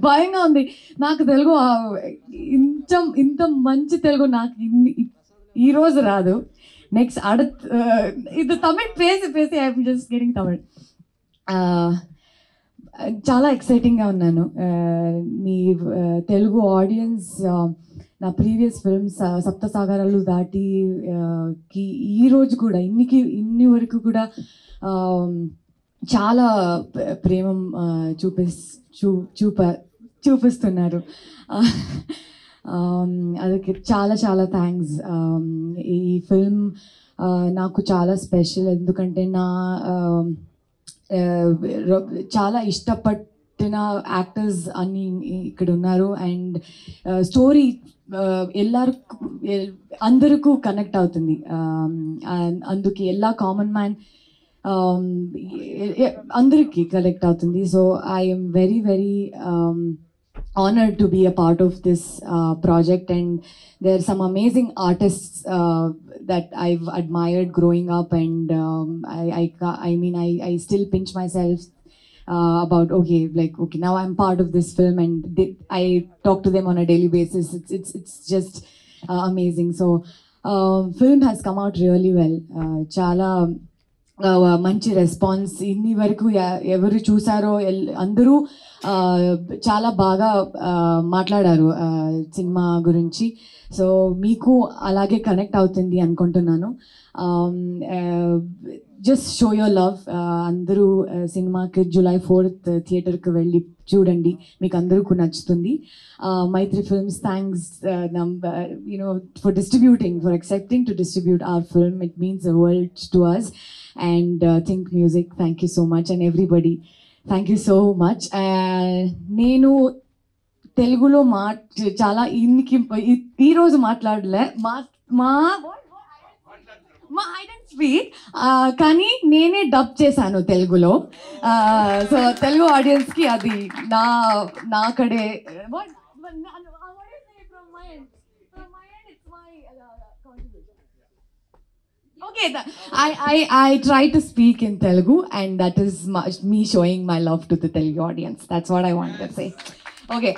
భయంగా ఉంది నాకు తెలుగు. ఇంత ఇంత మంచి తెలుగు నాకు ఈ రోజు రాదు. నెక్స్ట్ ఇది తమిళ్ పేసి పేసి ఐఎమ్ జస్ట్ గెటింగ్ తమిళ్. చాలా ఎక్సైటింగ్గా ఉన్నాను. మీ తెలుగు ఆడియన్స్ నా ప్రీవియస్ ఫిల్మ్స్ సప్తసాగరాలు దాటి ఈరోజు కూడా ఇన్ని వరకు కూడా చాలా ప్రేమ చూపిస్తున్నారు. ಅದಕ್ಕೆ చాలా చాలా థ్యాంక్స్. ఈ ఫిల్మ్ నాకు చాలా స్పెషల్, ఎందుకంటే చాలా ఇష్టపడిన యాక్టర్స్ అన్ని ఇక్కడ ఉన్నారు. అండ్ స్టోరీ అందరికీ కనెక్ట్ అవుతుంది. అందుకే ఎలా కామన్ మ్యాన్ అందరికీ కనెక్ట్ అవుతుంది. So I'm very very honored to be a part of this project, and there are some amazing artists that I've admired growing up, and I still pinch myself about okay, now I'm part of this film, and I talk to them on a daily basis. It's just amazing. So film has come out really well. Chala మంచి response. ఇన్ని వరకు ఎవరు చూసారో అందరూ చాలా బాగా మాట్లాడారు cinema గురించి. సో మీకు అలాగే కనెక్ట్ అవుతుంది అనుకుంటున్నాను. Just show your love. అందరూ సినిమాకి July 4th థియేటర్కి వెళ్ళి చూడండి, మీకు అందరికీ నచ్చుతుంది. Maitri Films, thanks for distributing, for accepting to distribute our film. It means the world to us. And Think Music, thank you so much, and everybody, thank you so much. నేను తెలుగులో చాలా ఈ రోజు మాట్లాడలే, ఐ డోంట్ స్పీక్, కానీ నేనే dub చేశాను తెలుగులో. సో తెలుగు ఆడియన్స్కి అది నాకడే. Okay, I try to speak in Telugu, and that is me showing my love to the Telugu audience. That's what I wanted to say. Okay.